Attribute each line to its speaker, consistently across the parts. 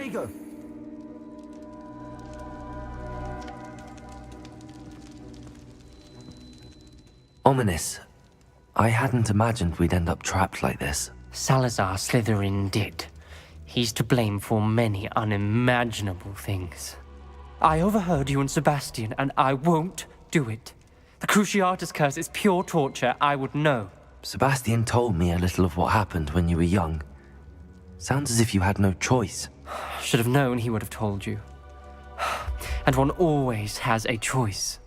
Speaker 1: you go.
Speaker 2: Ominous. I hadn't imagined we'd end up trapped like this.
Speaker 3: Salazar Slytherin did. He's to blame for many unimaginable things. I overheard you and Sebastian, and I won't do it. The Cruciatus curse is pure torture, I would know.
Speaker 2: Sebastian told me a little of what happened when you were young. Sounds as if you had no choice.
Speaker 3: Should have known he would have told you. And one always has a choice.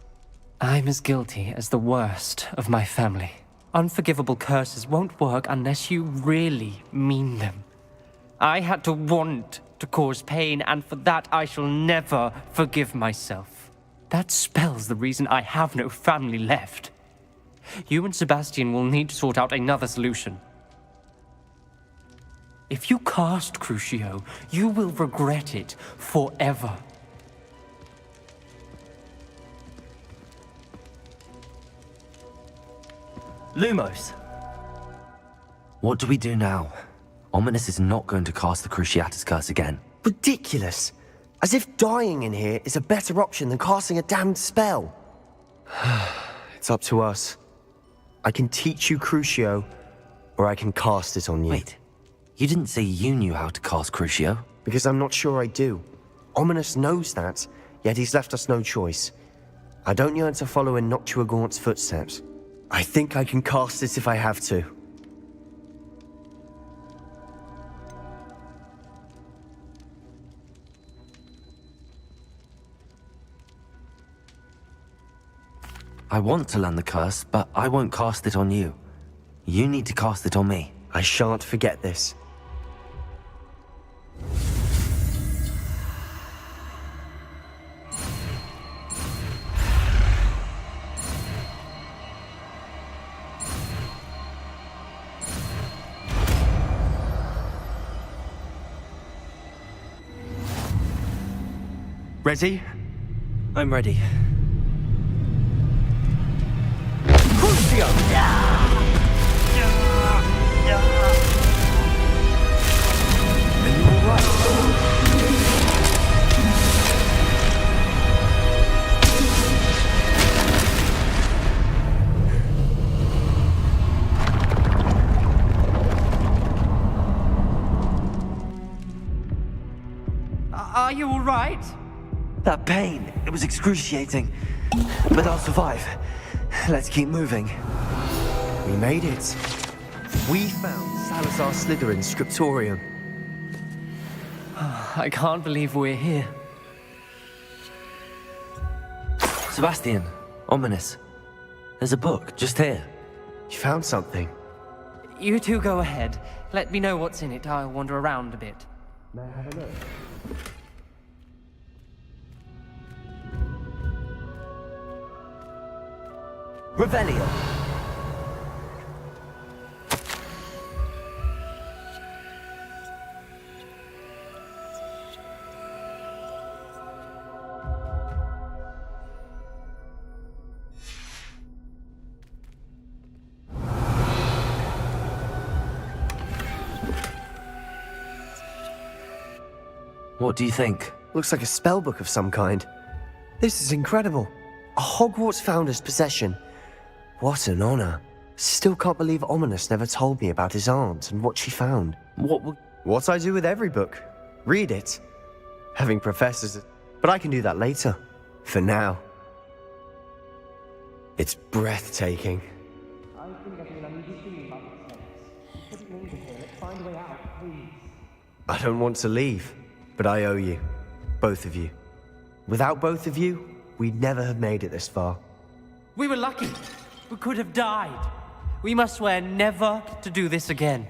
Speaker 3: I'm as guilty as the worst of my family. Unforgivable curses won't work unless you really mean them. I had to want to cause pain, and for that I shall never forgive myself. That spells the reason I have no family left. You and Sebastian will need to sort out another solution. If you cast Crucio, you will regret it forever.
Speaker 1: Lumos.
Speaker 2: What do we do now? Ominous is not going to cast the Cruciatus curse again.
Speaker 4: Ridiculous. As if dying in here is a better option than casting a damned spell. It's up to us. I can teach you Crucio, or I can cast it on you.
Speaker 2: Wait, you didn't say you knew how to cast Crucio?
Speaker 4: Because I'm not sure I do. Ominous knows that, yet he's left us no choice. I don't yearn to follow in Noctuagaunt's footsteps. I think I can cast it if I have to.
Speaker 2: I want to learn the curse, but I won't cast it on you. You need to cast it on me.
Speaker 4: I shan't forget this.
Speaker 1: Ready?
Speaker 2: I'm ready.
Speaker 1: Crucio! Are you all right?
Speaker 3: Are you all right?
Speaker 2: That pain, it was excruciating. But I'll survive. Let's keep moving.
Speaker 4: We made it. We found Salazar Slytherin's scriptorium.
Speaker 3: I can't believe we're here.
Speaker 2: Sebastian, Ominous. There's a book just here.
Speaker 4: You found something.
Speaker 3: You two go ahead. Let me know what's in it. I'll wander around a bit.
Speaker 4: May I have a look?
Speaker 1: Revelio.
Speaker 2: What do you think?
Speaker 4: Looks like a spellbook of some kind. This is incredible. A Hogwarts founder's possession. What an honor. Still can't believe Ominous never told me about his aunt and what she found. What I do with every book. Read it. Having professors... But I can do that later. For now. It's breathtaking.
Speaker 3: I think I've been unusually feeling about this. Let's find a way out, please.
Speaker 4: I don't want to leave, but I owe you. Both of you. Without both of you, we'd never have made it this far.
Speaker 3: We were lucky. We could have died. We must swear never to do this again.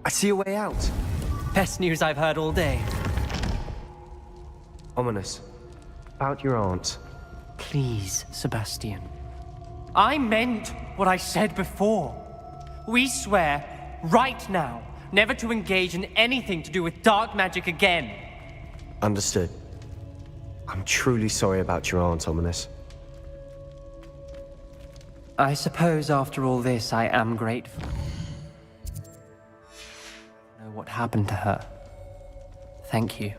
Speaker 4: I see a way out.
Speaker 3: Best news I've heard all day.
Speaker 4: Ominous. About your aunt.
Speaker 3: Please, Sebastian. I meant what I said before. We swear, right now, never to engage in anything to do with dark magic again.
Speaker 4: Understood. I'm truly sorry about your aunt, Ominous.
Speaker 3: I suppose after all this, I am grateful. I know what happened to her. Thank you.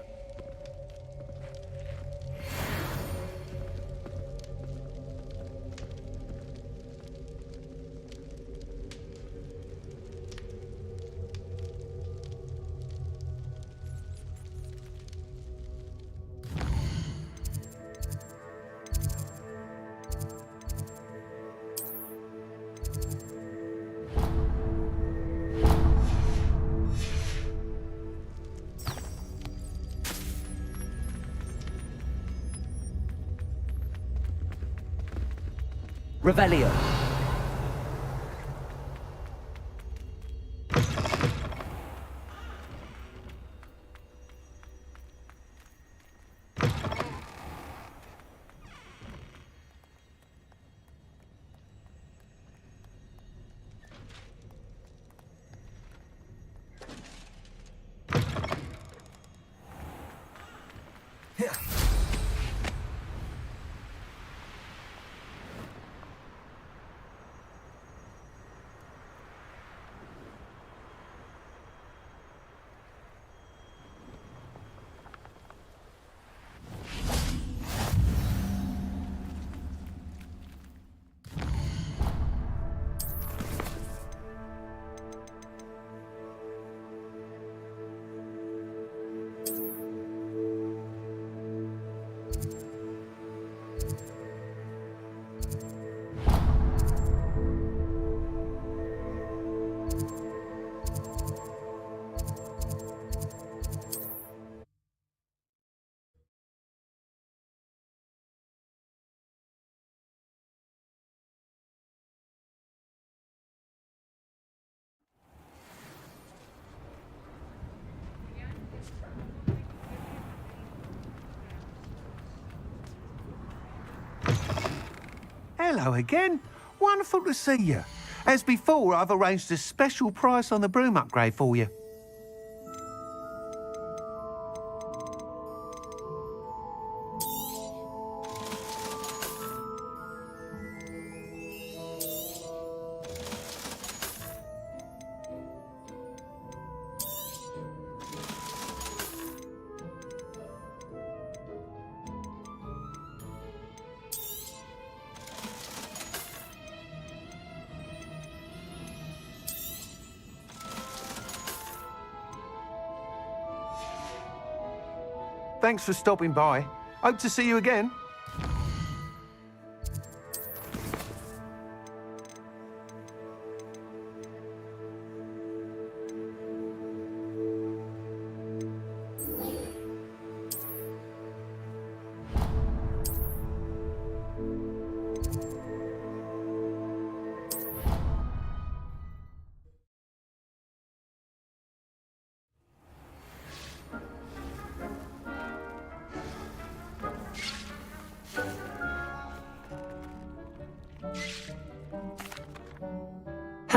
Speaker 1: Revelio.
Speaker 5: Hello again. Wonderful to see you. As before, I've arranged a special price on the broom upgrade for you. Thanks for stopping by. Hope to see you again.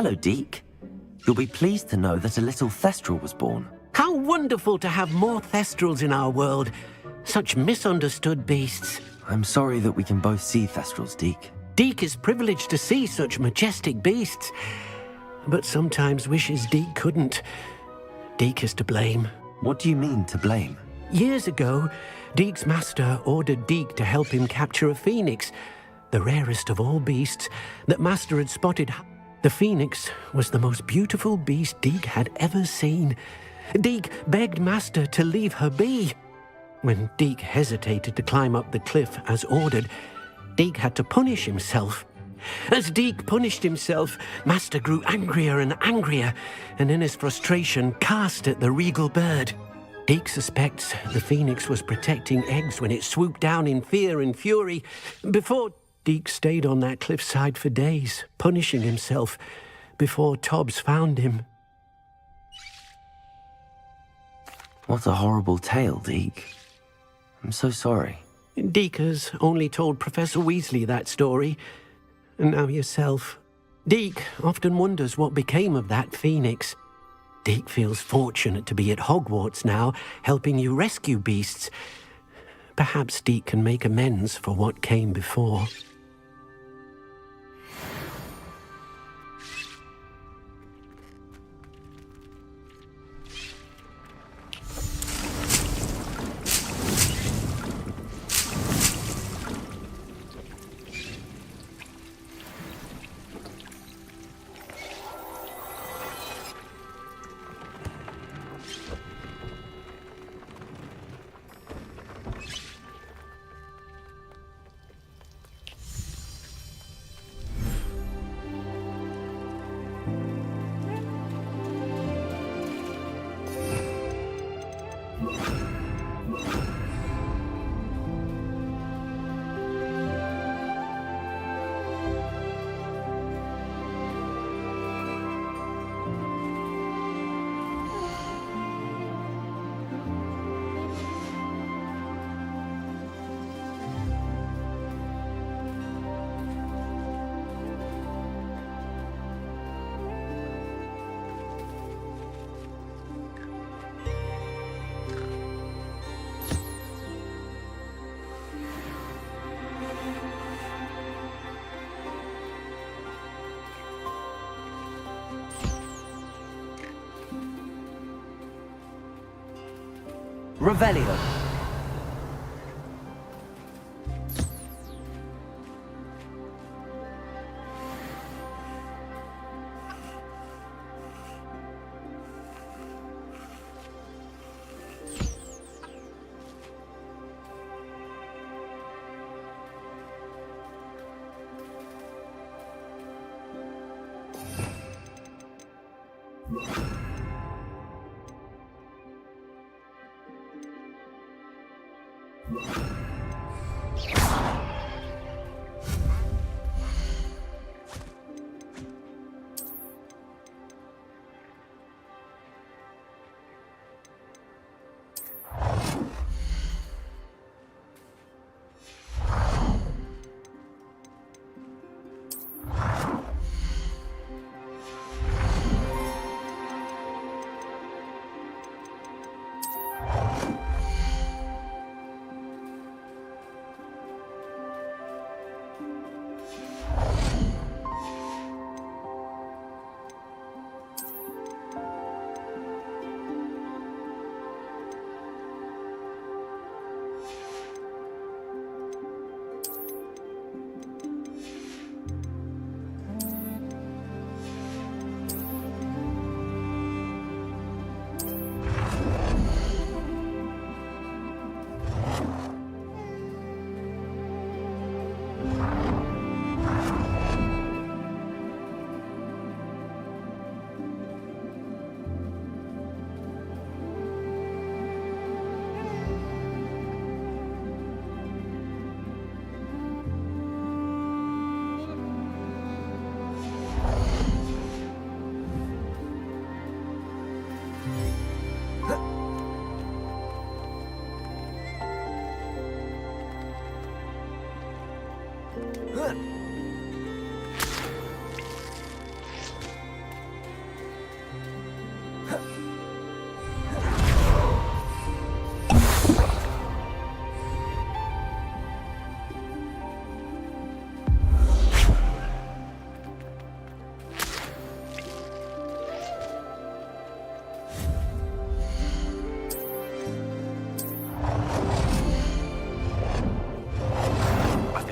Speaker 2: Hello, Deke. You'll be pleased to know that a little Thestral was born.
Speaker 6: How wonderful to have more Thestrals in our world. Such misunderstood beasts.
Speaker 2: I'm sorry that we can both see Thestrals, Deke.
Speaker 6: Deke is privileged to see such majestic beasts, but sometimes wishes Deke couldn't. Deke is to blame.
Speaker 2: What do you mean, to blame?
Speaker 6: Years ago, Deke's master ordered Deke to help him capture a phoenix, the rarest of all beasts that master had spotted. The phoenix was the most beautiful beast Deke had ever seen. Deke begged master to leave her be. When Deke hesitated to climb up the cliff as ordered, Deke had to punish himself. As Deke punished himself, master grew angrier and angrier, and in his frustration cast at the regal bird. Deke suspects the phoenix was protecting eggs when it swooped down in fear and fury. Before Deke stayed on that cliffside for days, punishing himself, before Tobbs found him.
Speaker 2: What a horrible tale, Deke. I'm so sorry.
Speaker 6: Deke has only told Professor Weasley that story, and now yourself. Deke often wonders what became of that phoenix. Deke feels fortunate to be at Hogwarts now, helping you rescue beasts. Perhaps Deke can make amends for what came before.
Speaker 1: Revelio.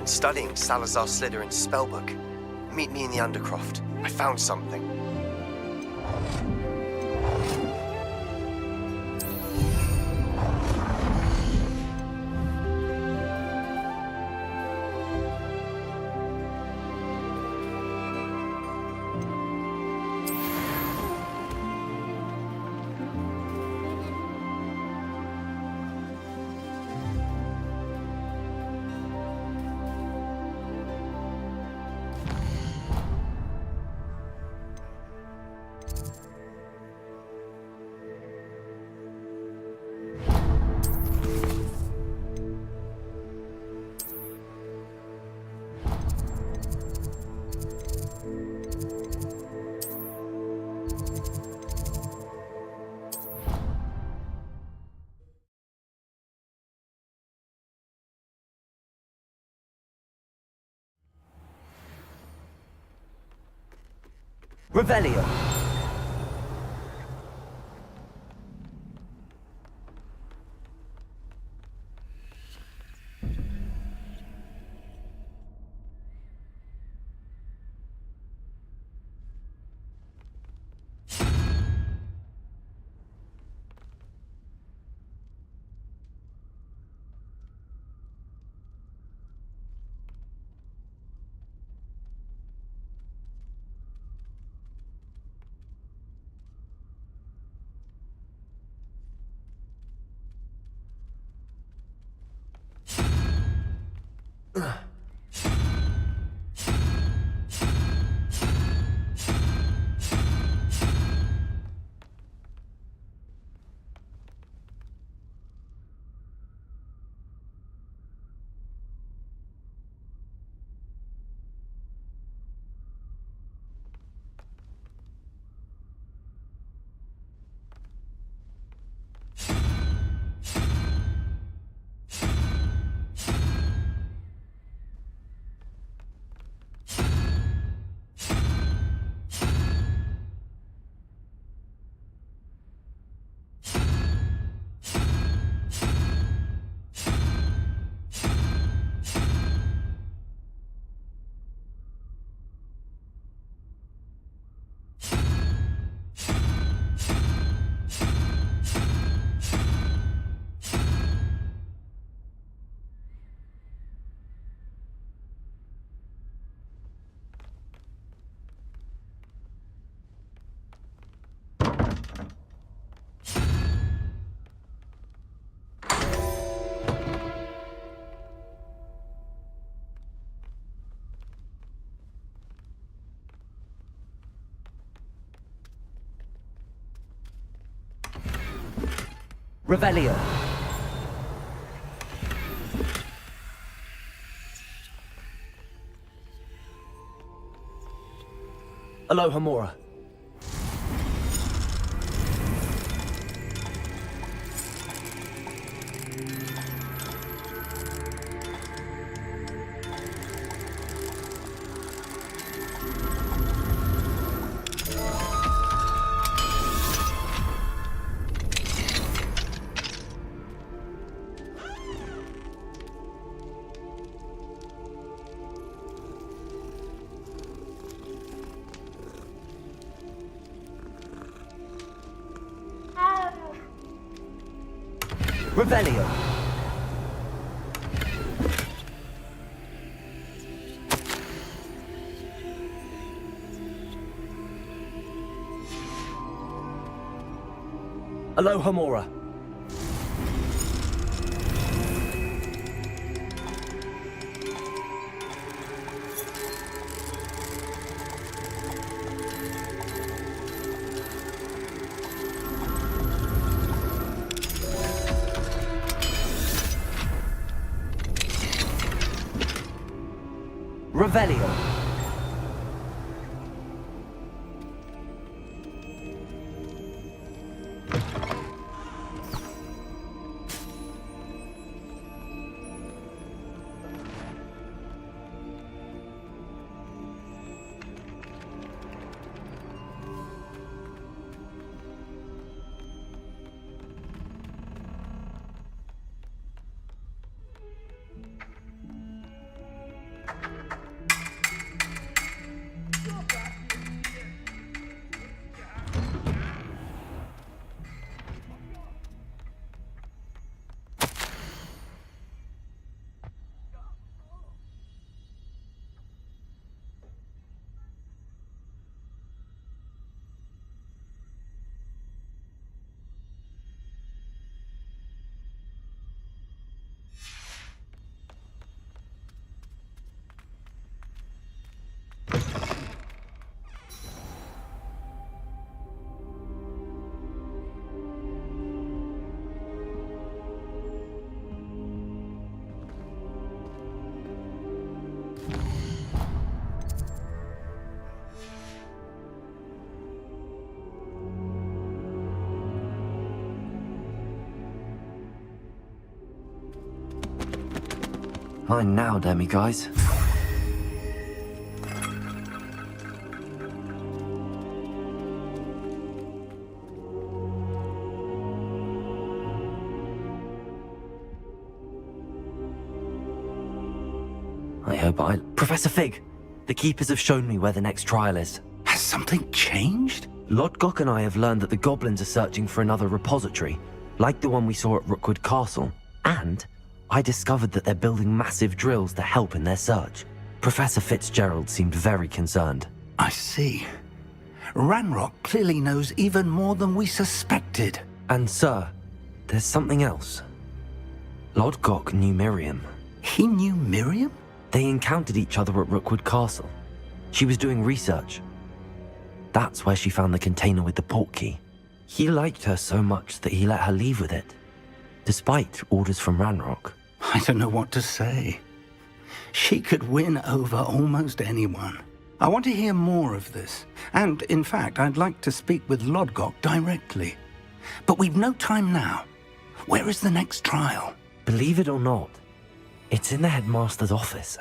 Speaker 4: Studying Salazar Slytherin's spellbook. Meet me in the Undercroft. I found something.
Speaker 1: Revelio. Revelio. Aloha Mora. Revelio. Aloha Mora. Revelio.
Speaker 2: Fine now, Demi guys. hope Professor Fig, the keepers have shown me where the next trial is.
Speaker 7: Has something changed?
Speaker 2: Lodgok and I have learned that the goblins are searching for another repository, like the one we saw at Rookwood Castle. And I discovered that they're building massive drills to help in their search. Professor Fitzgerald seemed very concerned.
Speaker 7: I see. Ranrock clearly knows even more than we suspected.
Speaker 2: And sir, there's something else. Lodgok knew Miriam.
Speaker 7: He knew Miriam?
Speaker 2: They encountered each other at Rookwood Castle. She was doing research. That's where she found the container with the portkey. He liked her so much that he let her leave with it, despite orders from Ranrock.
Speaker 7: I don't know what to say. She could win over almost anyone. I want to hear more of this. And, in fact, I'd like to speak with Lodgok directly. But we've no time now. Where is the next trial?
Speaker 2: Believe it or not, it's in the headmaster's office.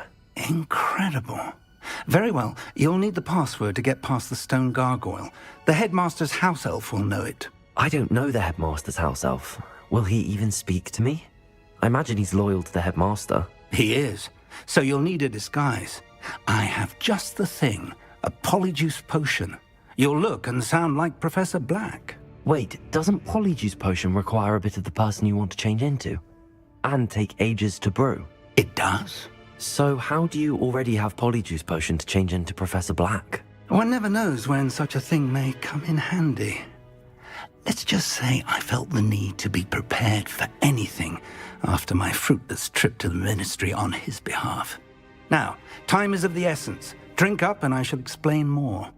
Speaker 7: Incredible. Very well. You'll need the password to get past the stone gargoyle. The headmaster's house elf will know it.
Speaker 2: I don't know the headmaster's house elf. Will he even speak to me? I imagine he's loyal to the headmaster.
Speaker 7: He is. So you'll need a disguise. I have just the thing. A polyjuice potion. You'll look and sound like Professor Black.
Speaker 2: Wait, doesn't polyjuice potion require a bit of the person you want to change into? And take ages to brew?
Speaker 7: It does.
Speaker 2: So how do you already have polyjuice potion to change into Professor Black?
Speaker 7: One never knows when such a thing may come in handy. Let's just say I felt the need to be prepared for anything after my fruitless trip to the ministry on his behalf. Now, time is of the essence. Drink up and I shall explain more.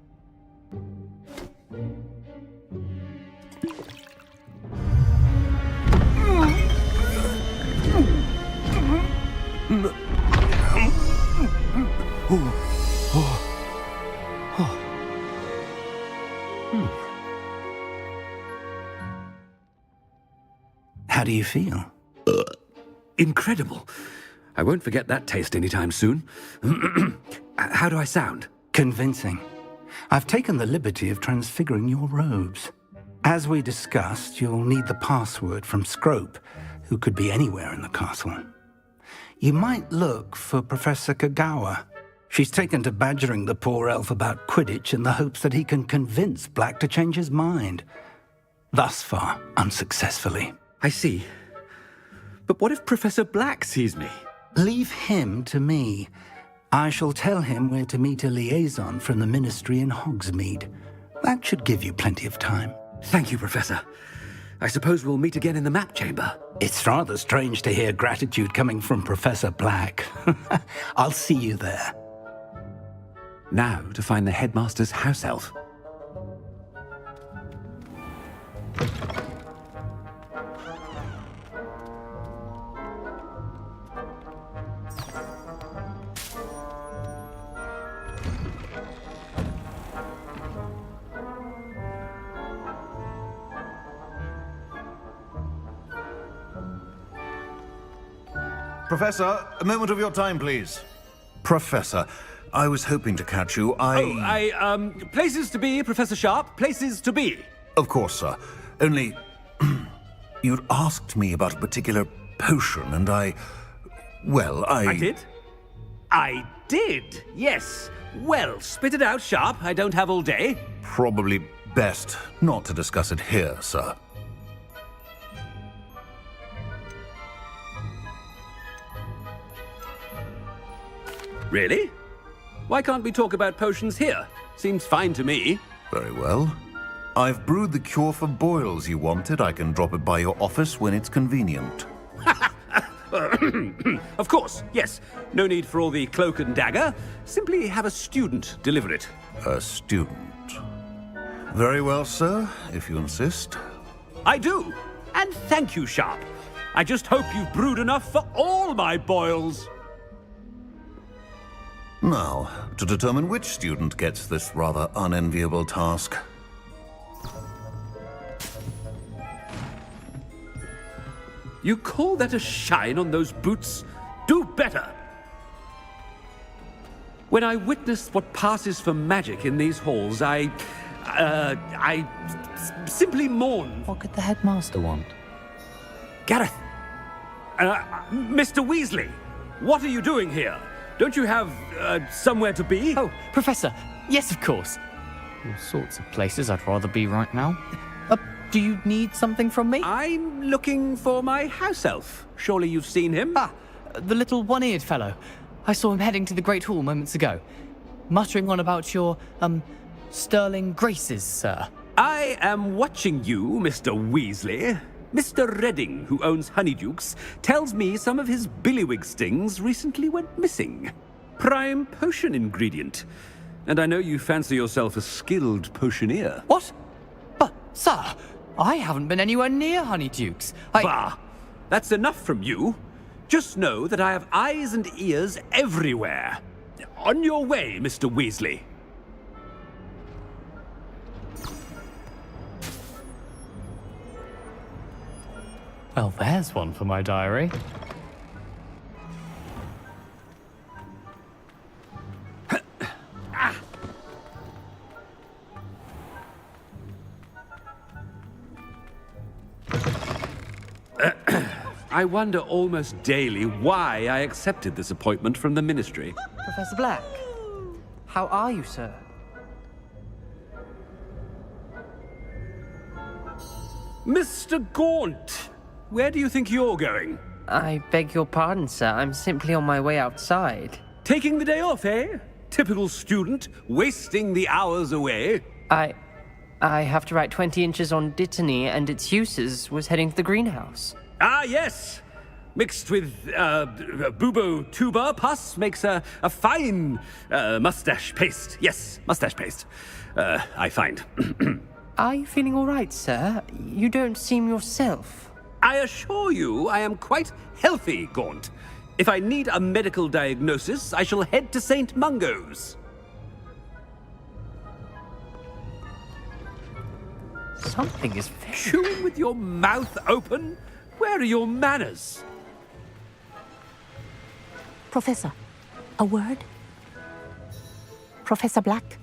Speaker 7: How do you feel?
Speaker 8: Incredible. I won't forget that taste anytime soon. How do I sound?
Speaker 7: Convincing. I've taken the liberty of transfiguring your robes. As we discussed, you'll need the password from Scrope, who could be anywhere in the castle. You might look for Professor Kagawa. She's taken to badgering the poor elf about Quidditch in the hopes that he can convince Black to change his mind. Thus far, unsuccessfully.
Speaker 8: I see. But what if Professor Black sees me?
Speaker 7: Leave him to me. I shall tell him where to meet a liaison from the ministry in Hogsmeade. That should give you plenty of time.
Speaker 8: Thank you, Professor. I suppose we'll meet again in the map chamber.
Speaker 7: It's rather strange to hear gratitude coming from Professor Black. I'll see you there.
Speaker 8: Now to find the headmaster's house elf.
Speaker 9: Professor, a moment of your time, please. Professor, I was hoping to catch you.
Speaker 8: Places to be, Professor Sharp. Places to be.
Speaker 9: Of course, sir. Only, you'd asked me about a particular potion, and I
Speaker 8: did? I did, yes. Well, spit it out, Sharp. I don't have all day.
Speaker 9: Probably best not to discuss it here, sir.
Speaker 8: Really? Why can't we talk about potions here? Seems fine to me.
Speaker 9: Very well. I've brewed the cure for boils you wanted. I can drop it by your office when it's convenient.
Speaker 8: Of course, yes. No need for all the cloak and dagger. Simply have a student deliver it.
Speaker 9: A student. Very well, sir, if you insist.
Speaker 8: I do. And thank you, Sharp. I just hope you've brewed enough for all my boils.
Speaker 9: Now, to determine which student gets this rather unenviable task.
Speaker 8: You call that a shine on those boots? Do better! When I witness what passes for magic in these halls, I simply mourn.
Speaker 10: What could the headmaster want?
Speaker 8: Gareth! Mr. Weasley, what are you doing here? Don't you have somewhere to be?
Speaker 10: Oh, Professor. Yes, of course. All sorts of places I'd rather be right now. Do you need something from me?
Speaker 8: I'm looking for my house elf. Surely you've seen him?
Speaker 10: Ah, the little one-eared fellow. I saw him heading to the Great Hall moments ago, muttering on about your, sterling graces, sir.
Speaker 8: I am watching you, Mr. Weasley. Mr. Redding, who owns Honeydukes, tells me some of his billywig stings recently went missing. Prime potion ingredient. And I know you fancy yourself a skilled potioneer.
Speaker 10: What? But, sir, I haven't been anywhere near Honeydukes.
Speaker 8: Bah! That's enough from you. Just know that I have eyes and ears everywhere. On your way, Mr. Weasley.
Speaker 10: Well, there's one for my diary.
Speaker 8: I wonder almost daily why I accepted this appointment from the Ministry.
Speaker 3: Professor Black, how are you, sir?
Speaker 8: Mr. Gaunt, where do you think you're going?
Speaker 3: I beg your pardon, sir. I'm simply on my way outside.
Speaker 8: Taking the day off, eh? Typical student, wasting the hours away.
Speaker 3: I have to write 20 inches on Dittany and its uses. Was heading to the greenhouse.
Speaker 8: Ah, yes. Mixed with bubo tuber pus makes a fine mustache paste. Yes, mustache paste. I find.
Speaker 3: Are you feeling all right, sir? You don't seem yourself.
Speaker 8: I assure you I am quite healthy, Gaunt. If I need a medical diagnosis, I shall head to St. Mungo's.
Speaker 3: Something is very...
Speaker 8: Chewing with your mouth open? Where are your manners?
Speaker 11: Professor, a word? Professor Black,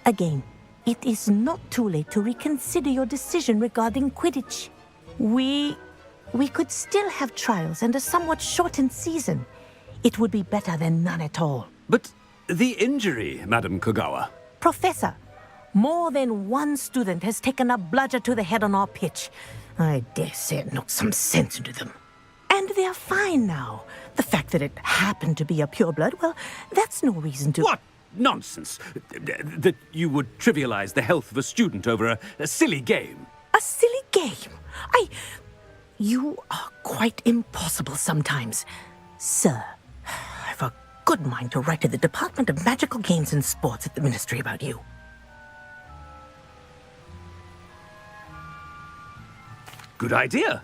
Speaker 11: again, it is not too late to reconsider your decision regarding Quidditch. We could still have trials and a somewhat shortened season. It would be better than none at all.
Speaker 8: But the injury, Madam Kogawa.
Speaker 11: Professor, more than one student has taken a bludger to the head on our pitch. I dare say it knocked some sense into them. And they're fine now. The fact that it happened to be a pureblood, well, that's no reason to...
Speaker 8: What nonsense! That you would trivialize the health of a student over a silly game.
Speaker 11: A silly game? You are quite impossible sometimes. Sir, I've a good mind to write to the Department of Magical Games and Sports at the Ministry about you.
Speaker 8: Good idea.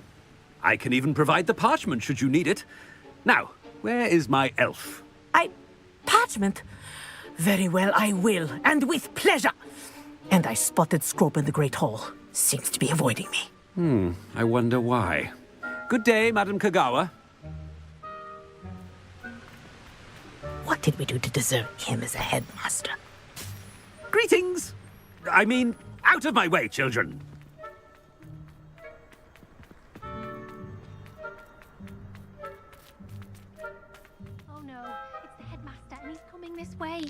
Speaker 8: I can even provide the parchment should you need it. Now, where is my elf?
Speaker 11: Parchment? Very well, I will, and with pleasure. And I spotted Scrope in the Great Hall. Seems to be avoiding me.
Speaker 8: I wonder why. Good day, Madam Kogawa.
Speaker 11: What did we do to deserve him as a headmaster?
Speaker 8: Greetings! I mean, out of my way, children.
Speaker 12: Oh no, it's the headmaster and he's coming this way.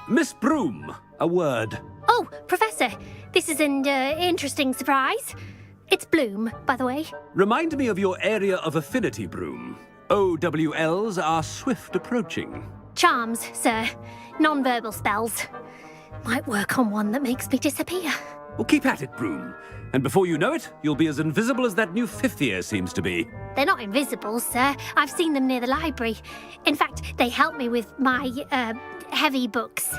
Speaker 8: Miss Broom, a word.
Speaker 12: Oh, Professor, this is an interesting surprise. It's Bloom, by the way.
Speaker 8: Remind me of your area of affinity, Broom. OWLs are swift approaching.
Speaker 12: Charms, sir. Non-verbal spells. Might work on one that makes me disappear.
Speaker 8: Well, keep at it, Broom. And before you know it, you'll be as invisible as that new fifth year seems to be.
Speaker 12: They're not invisible, sir. I've seen them near the library. In fact, they help me with my, heavy books.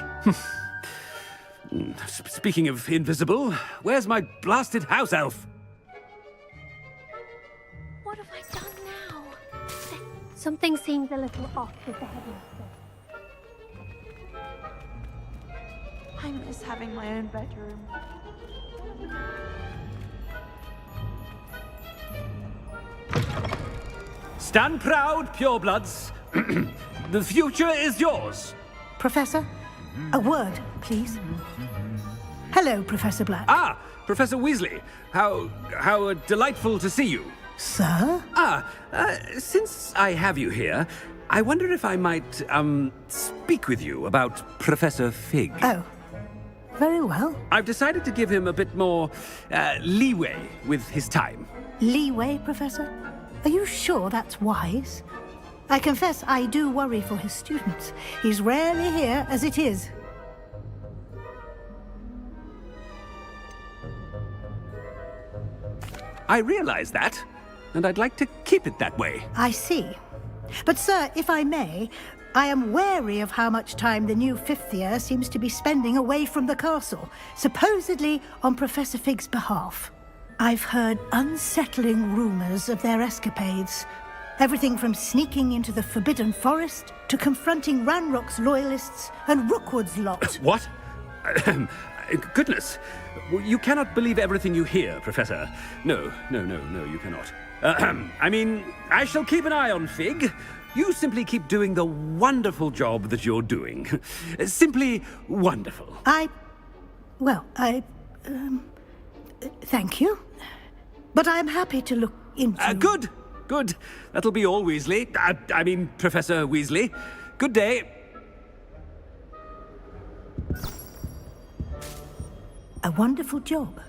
Speaker 8: Speaking of invisible, where's my blasted house elf?
Speaker 12: What have I done now? Something seems a little off with the headmaster.
Speaker 13: I miss having my own bedroom.
Speaker 8: Stand proud, purebloods. The future is yours.
Speaker 11: Professor, a word, please. Hello, Professor Black.
Speaker 8: Ah, Professor Weasley. How delightful to see you.
Speaker 11: Sir?
Speaker 8: Since I have you here, I wonder if I might, speak with you about Professor Fig.
Speaker 11: Oh, very well.
Speaker 8: I've decided to give him a bit more, leeway with his time.
Speaker 11: Leeway, Professor? Are you sure that's wise? I confess I do worry for his students. He's rarely here as it is.
Speaker 8: I realize that, and I'd like to keep it that way.
Speaker 11: I see. But, sir, if I may, I am wary of how much time the new fifth year seems to be spending away from the castle, supposedly on Professor Fig's behalf. I've heard unsettling rumors of their escapades. Everything from sneaking into the Forbidden Forest to confronting Ranrock's loyalists and Rookwood's lot.
Speaker 8: What? Goodness. You cannot believe everything you hear, Professor. No, you cannot. I mean, I shall keep an eye on Fig. You simply keep doing the wonderful job that you're doing. Simply wonderful.
Speaker 11: Thank you. But I'm happy to look into...
Speaker 8: Good. That'll be all, Weasley. I mean, Professor Weasley. Good day.
Speaker 11: A wonderful job.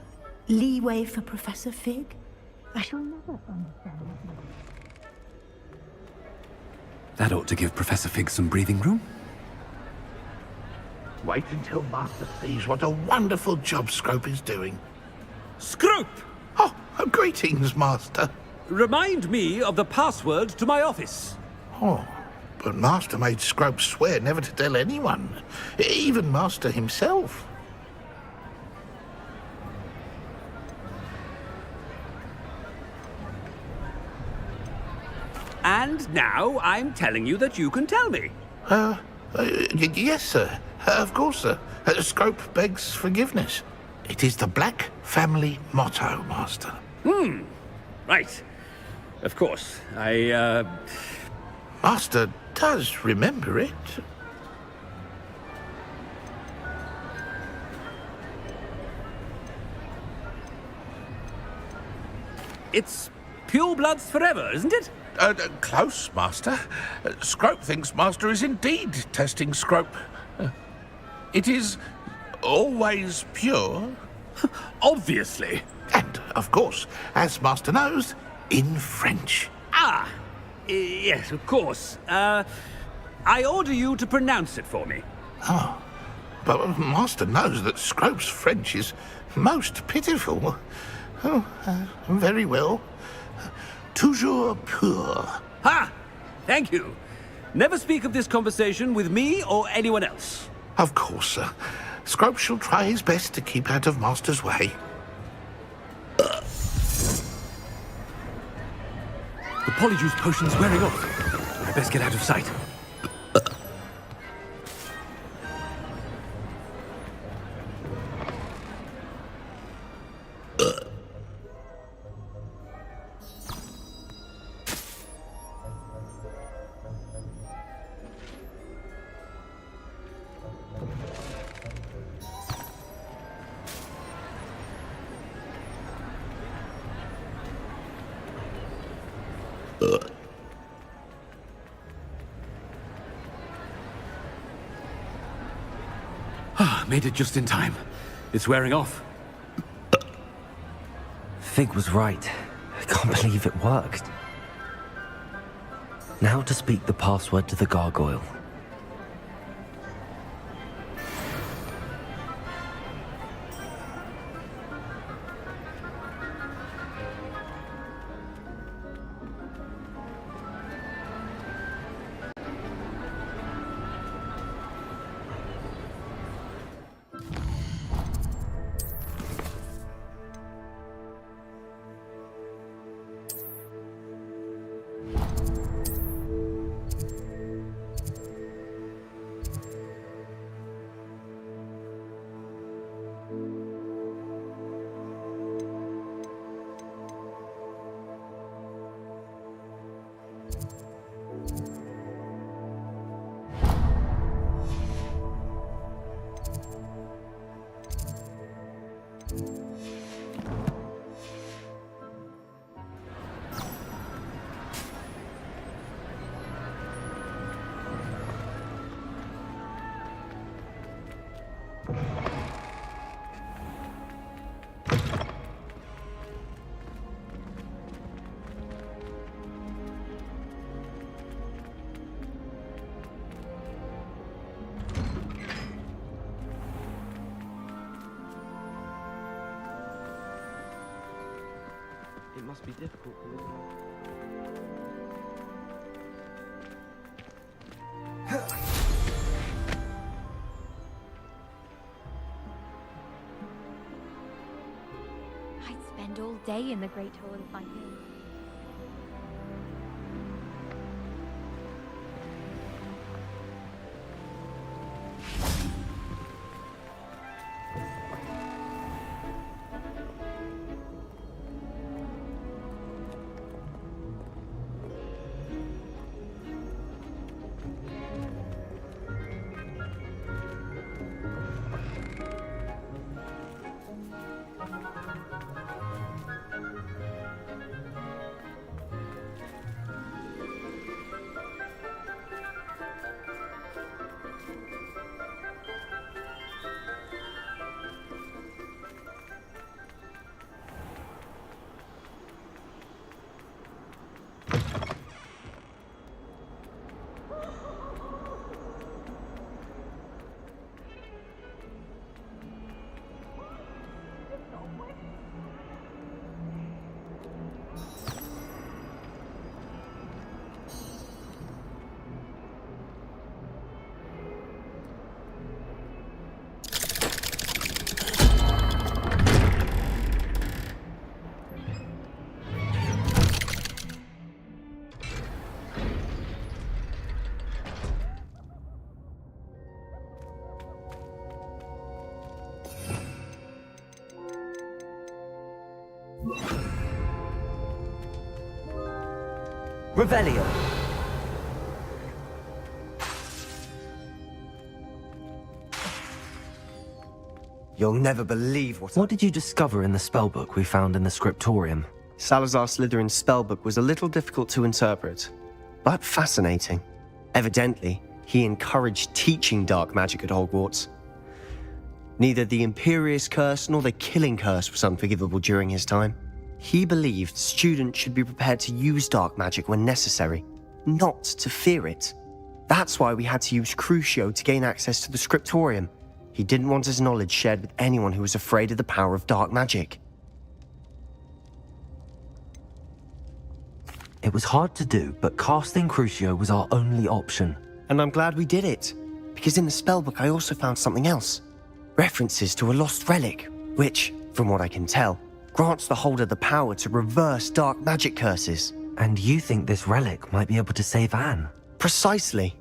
Speaker 11: Leeway for Professor Fig. I shall never understand it.
Speaker 8: That ought to give Professor Fig some breathing room.
Speaker 14: Wait until Master sees what a wonderful job Scrope is doing.
Speaker 8: Scrope!
Speaker 14: Oh, greetings, Master.
Speaker 8: Remind me of the password to my office.
Speaker 14: Oh, but Master made Scrope swear never to tell anyone, even Master himself.
Speaker 8: And now I'm telling you that you can tell me.
Speaker 14: Yes, sir. Of course, sir. Scrope begs forgiveness. It is the Black family motto, Master.
Speaker 8: Right. Of course.
Speaker 14: Master does remember it.
Speaker 8: It's purebloods forever, isn't it?
Speaker 14: Close, Master. Scrope thinks Master is indeed testing Scrope. It is always pure.
Speaker 8: Obviously.
Speaker 14: And, of course, as Master knows, in French.
Speaker 8: Yes, of course. I order you to pronounce it for me.
Speaker 14: Oh, but Master knows that Scrope's French is most pitiful. Oh, very well. Toujours pur.
Speaker 8: Ha! Thank you. Never speak of this conversation with me or anyone else.
Speaker 14: Of course, sir. Scrope shall try his best to keep out of Master's way.
Speaker 8: The polyjuice potion's wearing off. I best get out of sight. Made it just in time. It's wearing off.
Speaker 2: Fig was right. I can't believe it worked. Now to speak the password to the gargoyle. It must be difficult for you.
Speaker 13: I'd spend all day in the Great Hall if I could.
Speaker 1: Revelio.
Speaker 4: You'll never believe
Speaker 2: What did you discover in the spellbook we found in the scriptorium?
Speaker 4: Salazar Slytherin's spellbook was a little difficult to interpret, but fascinating. Evidently, he encouraged teaching dark magic at Hogwarts. Neither the Imperious Curse nor the Killing Curse was unforgivable during his time. He believed students should be prepared to use dark magic when necessary, not to fear it. That's why we had to use Crucio to gain access to the scriptorium. He didn't want his knowledge shared with anyone who was afraid of the power of dark magic.
Speaker 2: It was hard to do, but casting Crucio was our only option.
Speaker 4: And I'm glad we did it, because in the spellbook I also found something else. References to a lost relic, which, from what I can tell, grants the holder the power to reverse dark magic curses.
Speaker 2: And you think this relic might be able to save Anne?
Speaker 4: Precisely.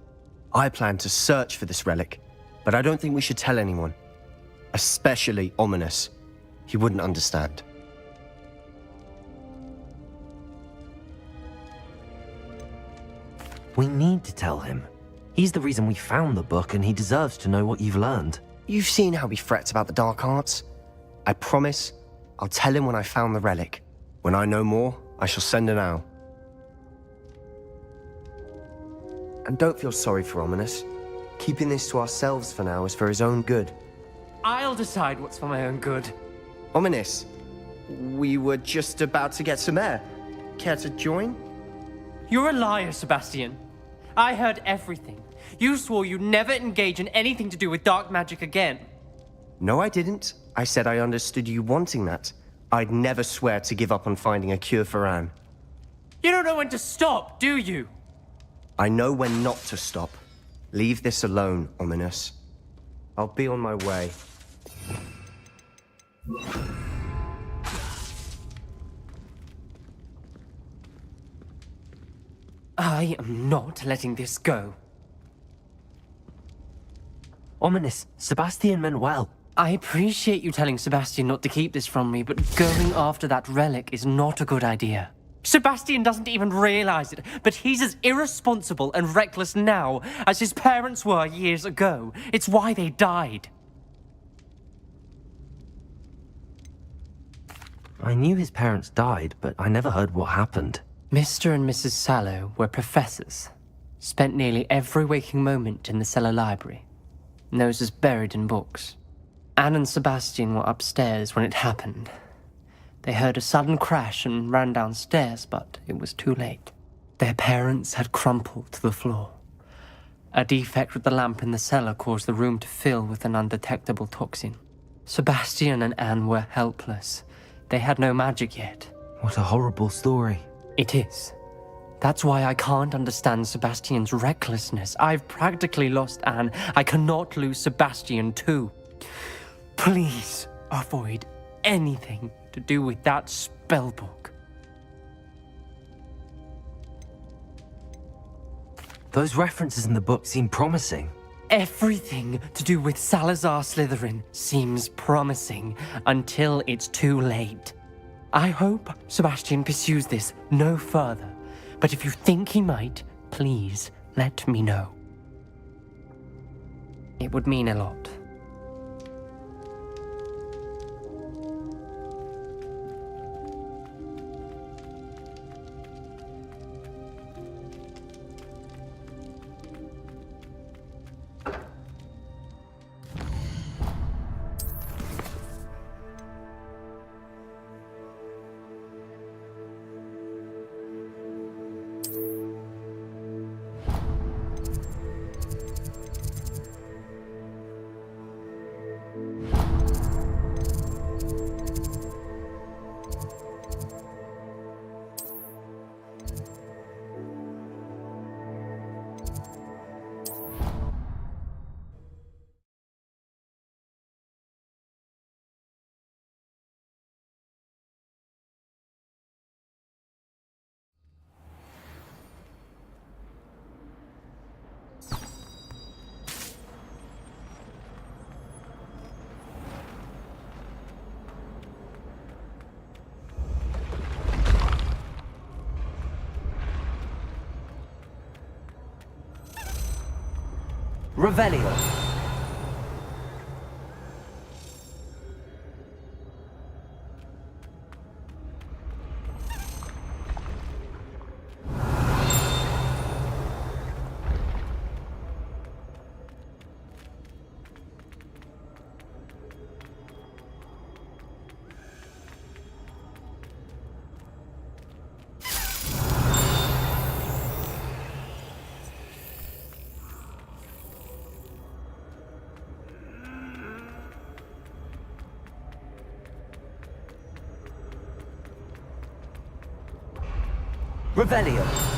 Speaker 4: I plan to search for this relic, but I don't think we should tell anyone. Especially Ominous. He wouldn't understand.
Speaker 2: We need to tell him. He's the reason we found the book, and he deserves to know what you've learned.
Speaker 4: You've seen how he frets about the dark arts. I promise I'll tell him when I found the relic. When I know more, I shall send an owl. And don't feel sorry for Ominous. Keeping this to ourselves for now is for his own good.
Speaker 3: I'll decide what's for my own good.
Speaker 4: Ominous, we were just about to get some air. Care to join?
Speaker 3: You're a liar, Sebastian. I heard everything. You swore you'd never engage in anything to do with dark magic again.
Speaker 4: No, I didn't. I said I understood you wanting that. I'd never swear to give up on finding a cure for Anne.
Speaker 3: You don't know when to stop, do you?
Speaker 4: I know when not to stop. Leave this alone, Ominous. I'll be on my way.
Speaker 3: I am not letting this go.
Speaker 2: Ominous, Sebastian meant well.
Speaker 3: I appreciate you telling Sebastian not to keep this from me, but going after that relic is not a good idea. Sebastian doesn't even realize it, but he's as irresponsible and reckless now as his parents were years ago. It's why they died.
Speaker 2: I knew his parents died, but I never heard what happened.
Speaker 3: Mr. and Mrs. Sallow were professors. Spent nearly every waking moment in the cellar library. Noses buried in books. Anne and Sebastian were upstairs when it happened. They heard a sudden crash and ran downstairs, but it was too late. Their parents had crumpled to the floor. A defect with the lamp in the cellar caused the room to fill with an undetectable toxin. Sebastian and Anne were helpless. They had no magic yet.
Speaker 2: What a horrible story.
Speaker 3: It is. That's why I can't understand Sebastian's recklessness. I've practically lost Anne. I cannot lose Sebastian too. Please avoid anything to do with that spellbook.
Speaker 2: Those references in the book seem promising.
Speaker 3: Everything to do with Salazar Slytherin seems promising until it's too late. I hope Sebastian pursues this no further, but if you think he might, please let me know. It would mean a lot.
Speaker 1: Revelio. Revelio.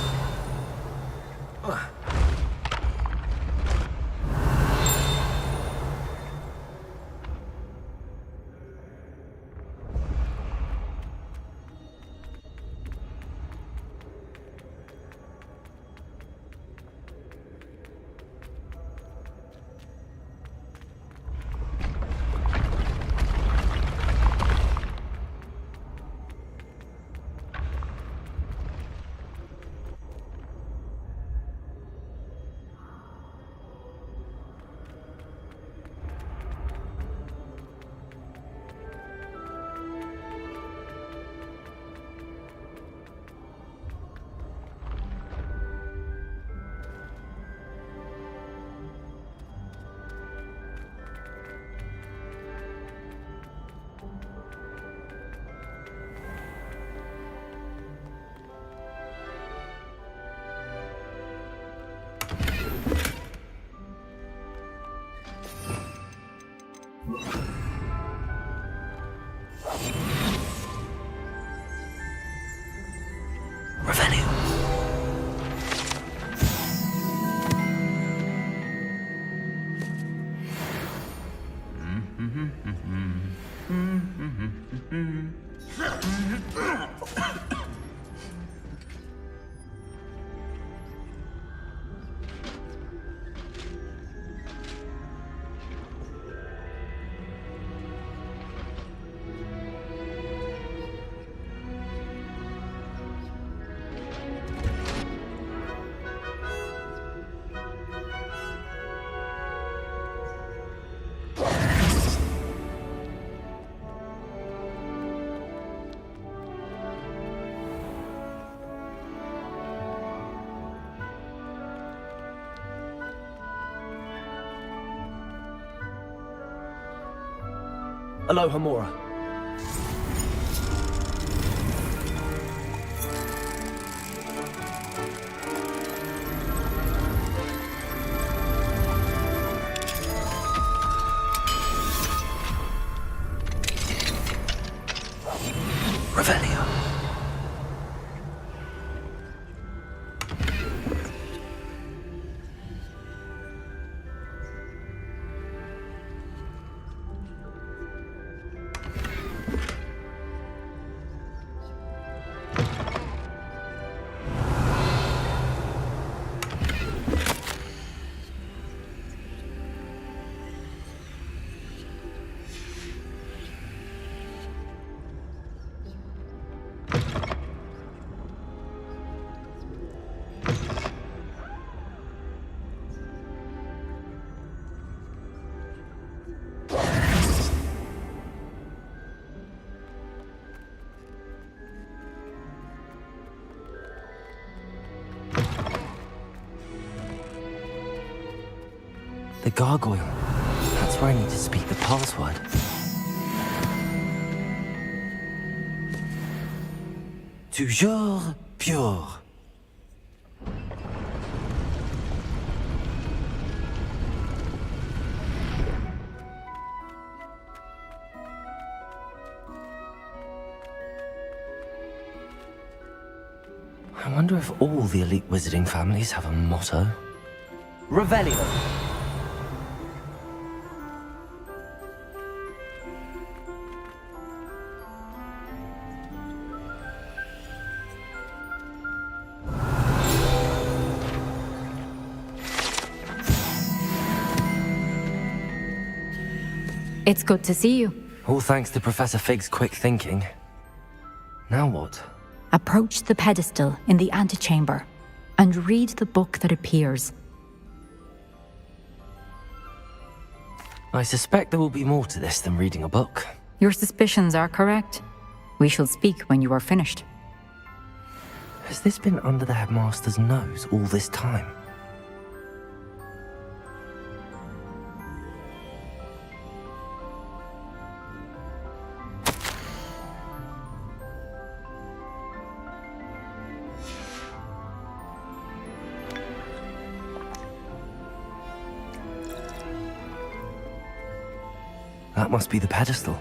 Speaker 1: Alohomora.
Speaker 2: Revelio. the gargoyle. That's where I need to speak the password. Toujours pure. I wonder if all the elite wizarding families have a motto.
Speaker 1: Revelio.
Speaker 15: It's good to see you.
Speaker 2: All thanks to Professor Fig's quick thinking. Now what?
Speaker 15: Approach the pedestal in the antechamber and read the book that appears.
Speaker 2: I suspect there will be more to this than reading a book.
Speaker 15: Your suspicions are correct. We shall speak when you are finished.
Speaker 2: Has this been under the headmaster's nose all this time? That must be the pedestal.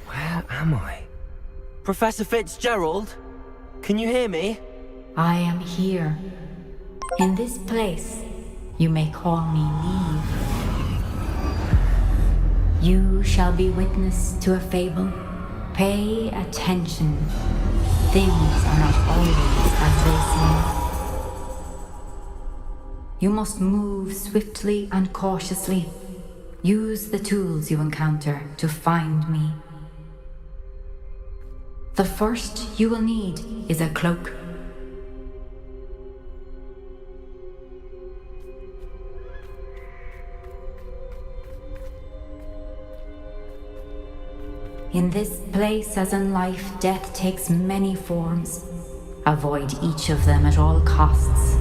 Speaker 2: Where am I? Professor Fitzgerald? Can you hear me?
Speaker 15: I am here. In this place, you may call me Neve. You shall be witness to a fable. Pay attention. Things are not always as they seem. You must move swiftly and cautiously. Use the tools you encounter to find me. The first you will need is a cloak. In this place, as in life, death takes many forms. Avoid each of them at all costs.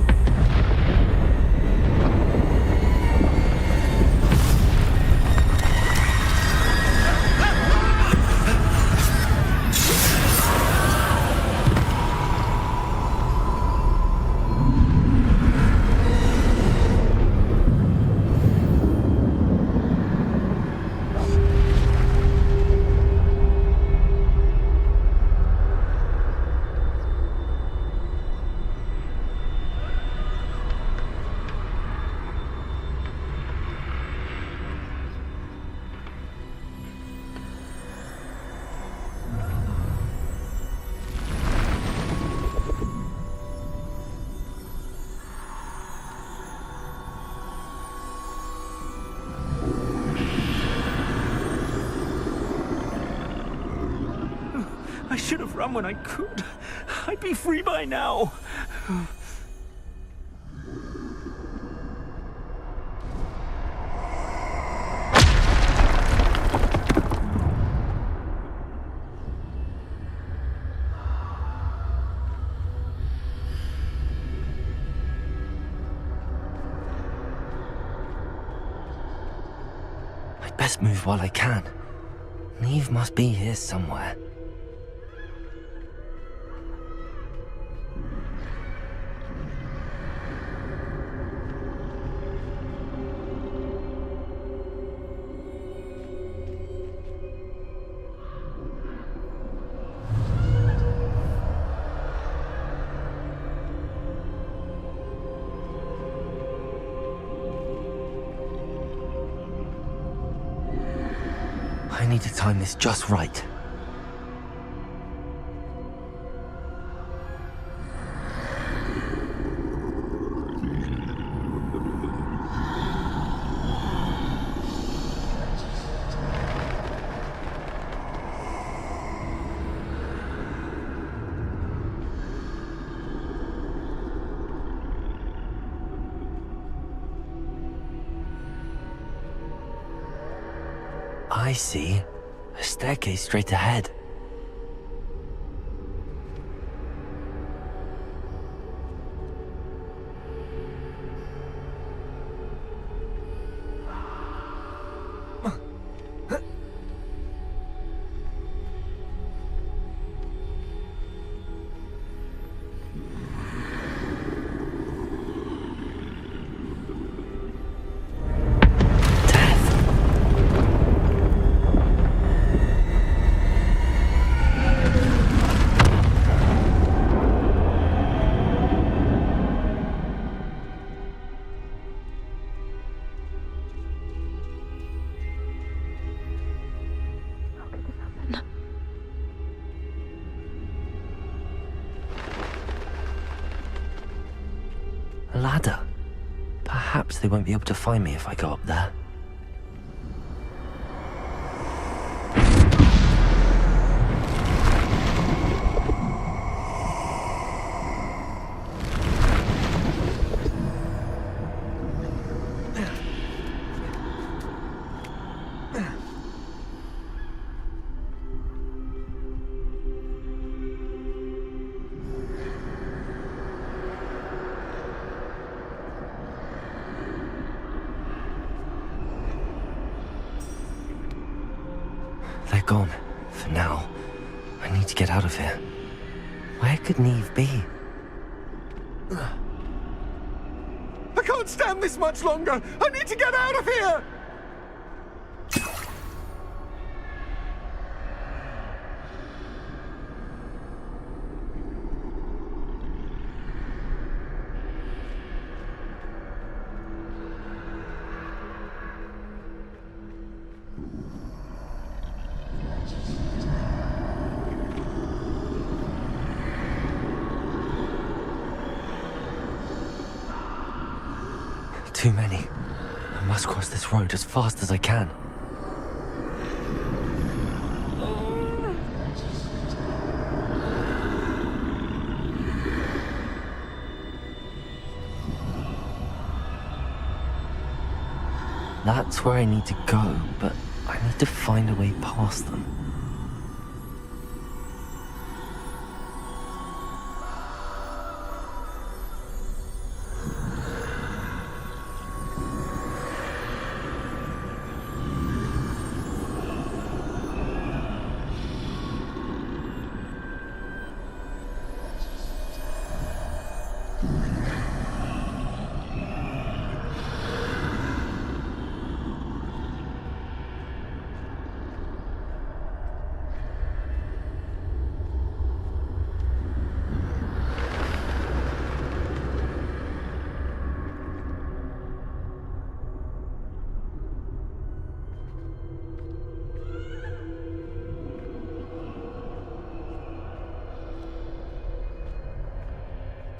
Speaker 8: I should have run when I could. I'd be free by now.
Speaker 2: I'd best move while I can. Neve must be here somewhere. I need to time this just right. I see. A staircase straight ahead. A ladder. Perhaps they won't be able to find me if I go up there. They're gone. For now. I need to get out of here. Where could Neve be?
Speaker 5: I can't stand this much longer! I need to get out of here!
Speaker 2: Too many. I must cross this road as fast as I can. That's where I need to go, but I need to find a way past them.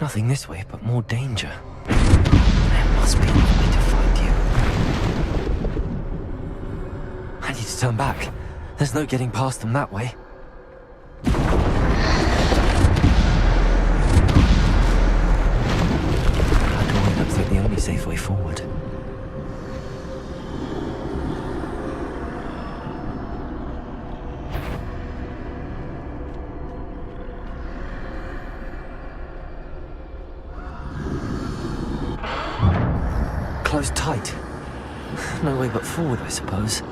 Speaker 2: Nothing this way, but more danger. There must be another way to find you. I need to turn back. There's no getting past them that way. That doorway looks like the only safe way forward. Closed tight. No way but forward, I suppose.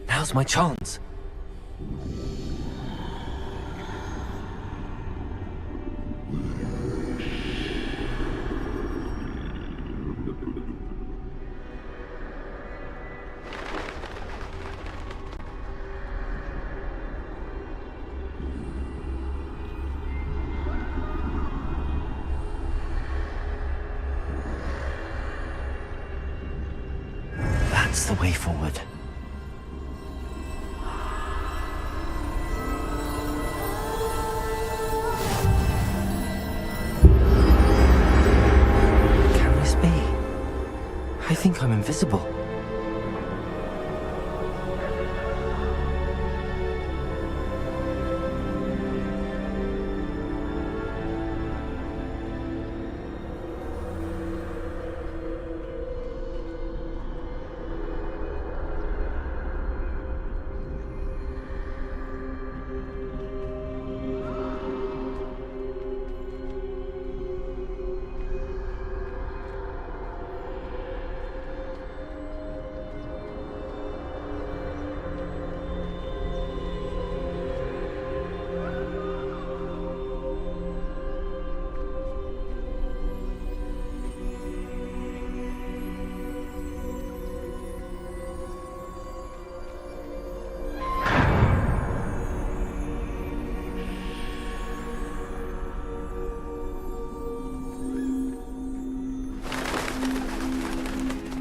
Speaker 2: Now's my chance. That's the way forward. Can this be? I think I'm invisible.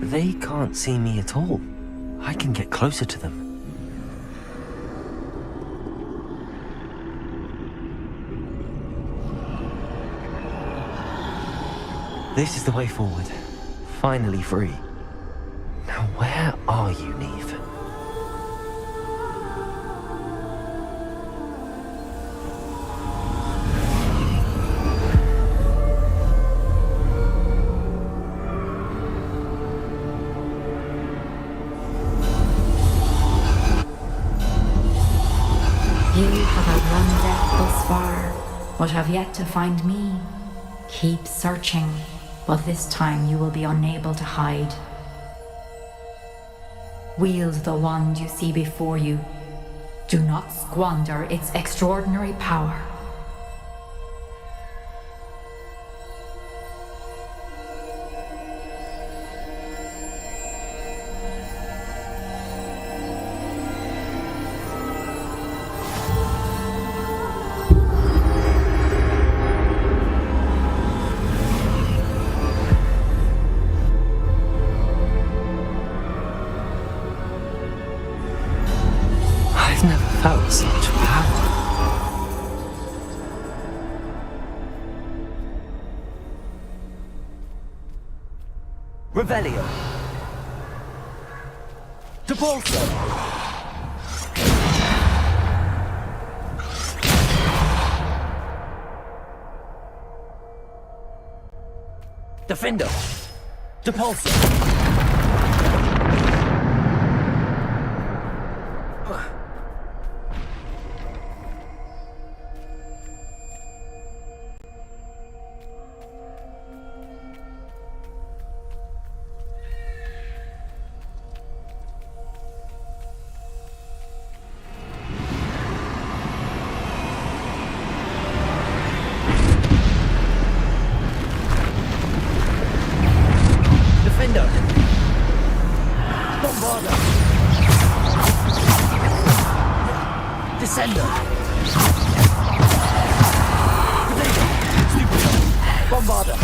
Speaker 2: They can't see me at all. I can get closer to them. This is the way forward. Finally free. Now where are you, Neve?
Speaker 15: You have outrun death thus far, but have yet to find me. Keep searching, but this time you will be unable to hide. Wield the wand you see before you. Do not squander its extraordinary power.
Speaker 2: I've never felt such power.
Speaker 1: Revelio. Depulso. Defender. Depulso. Defender. Bombarda. Descender. Bombarda.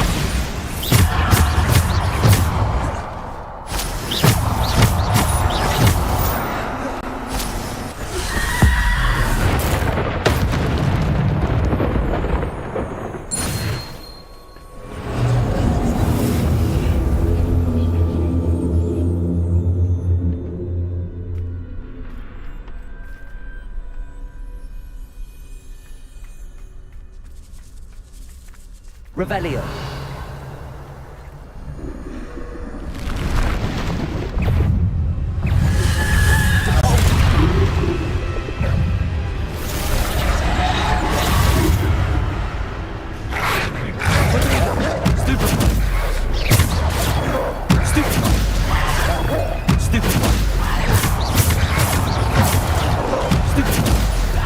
Speaker 1: Revelio.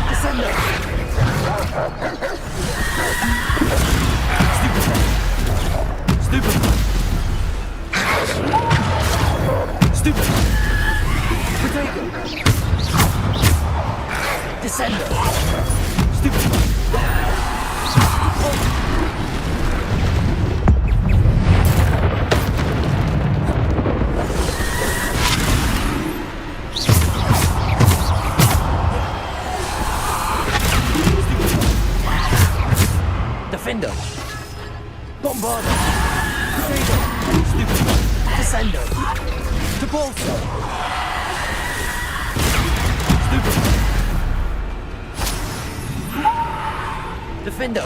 Speaker 1: Descender. Bombarder. Potato. Stupid. Descendo. Depulso. Stupid. Defendo.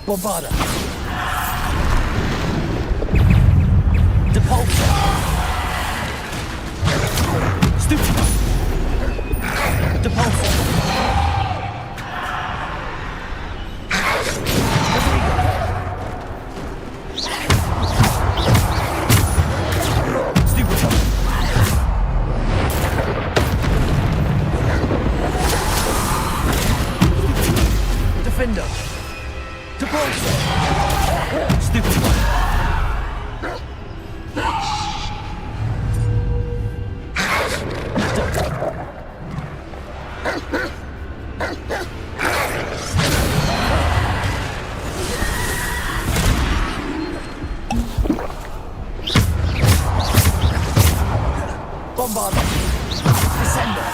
Speaker 1: Bombarder. Depulso. Stupid. Depulso. Defender. Depulso. Stupid. Bombarder. Descender.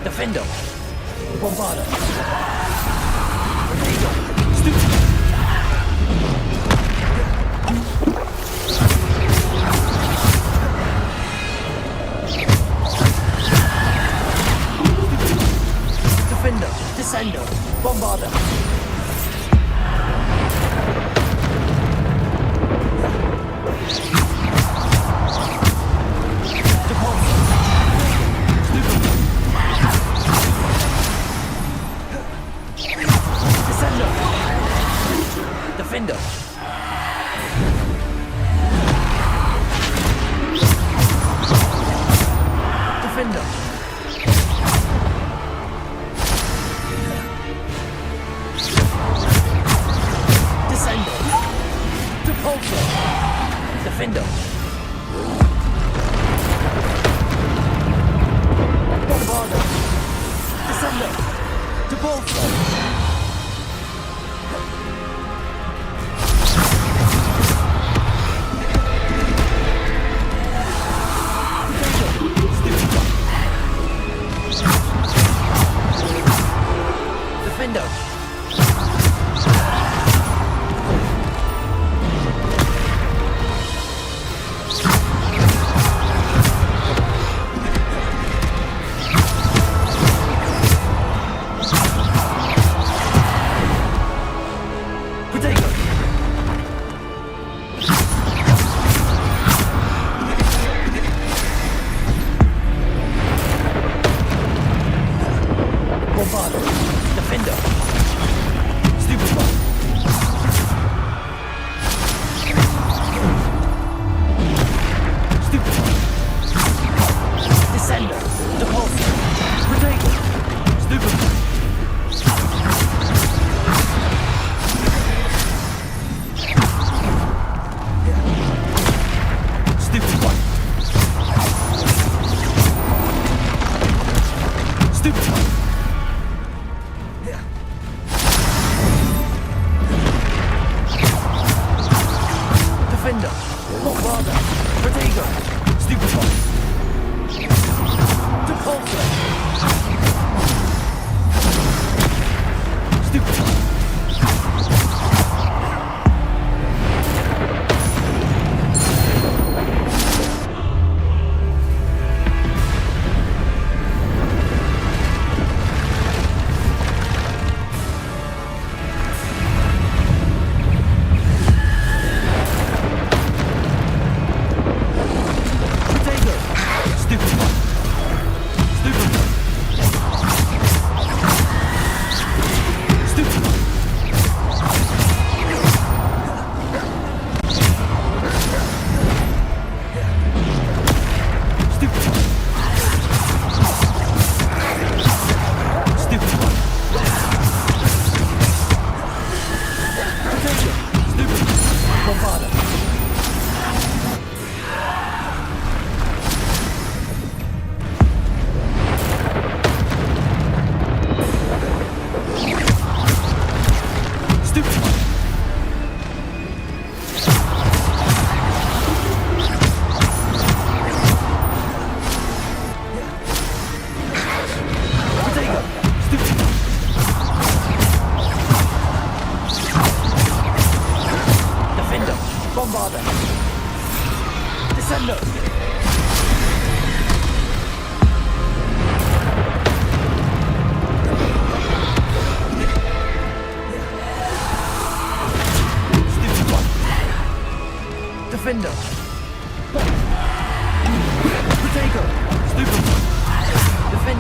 Speaker 1: Defendo. Bombarder. Potato. Stupid. Defender. Descendo. Bombarder. Defender. Defender. Descender. Depulso. Defender. Bombarder. Descender. Depulso.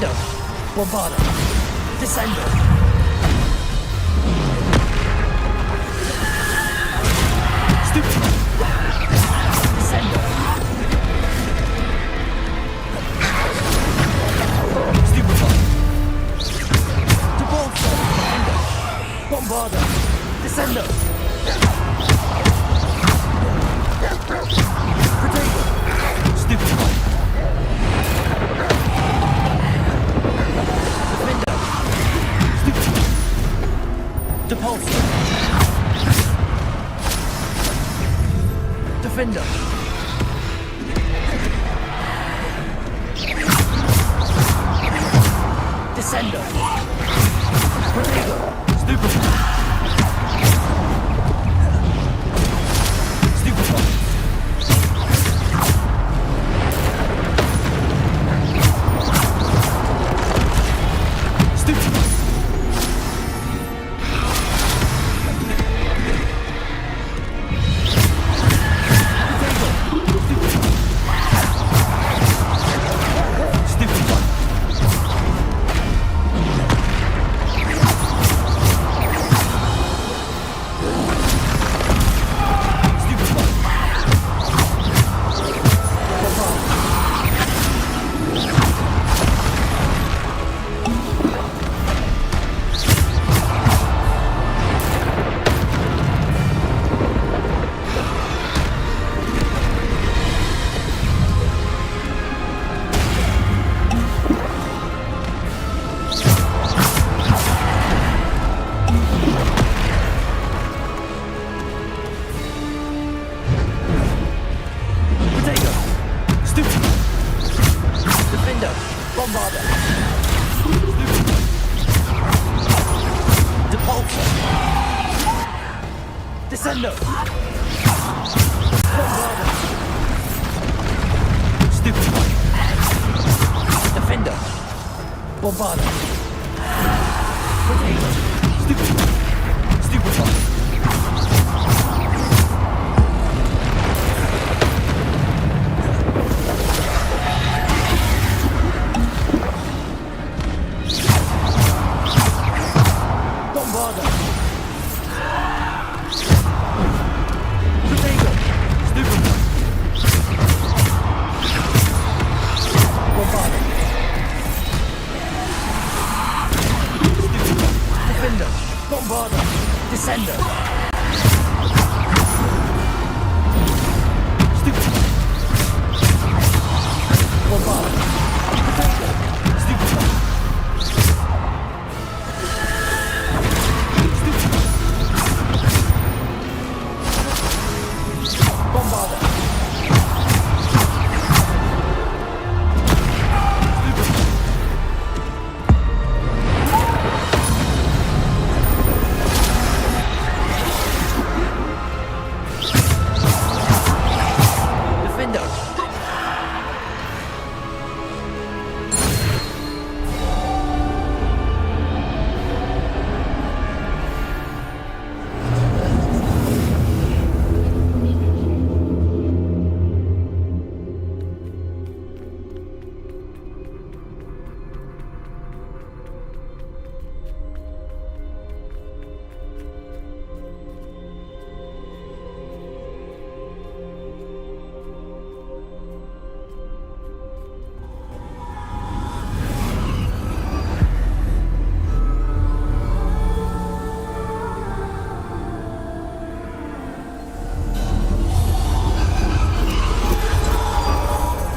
Speaker 1: Defender. Bombarder. Descender. Stupefy. Descender. Stupefy. Debolster. Defender. Bombarder. Descender. Protego. Stupefy. Defender. Stupefy. Depulsor. Defender. Descender. Protego. Stupefy. Stupefy. Stupefy. Descendo! Bombarder! Stupefy! Defender! Bombarder! Potato! Stupefy! Stupefy! Bombarder! Potato! Stupefy! Bombarder! Stupefy! Defender! Bombarder! Descender! Stupefy! Bombarder! Potato! Stupefy! Bombarder! Defender!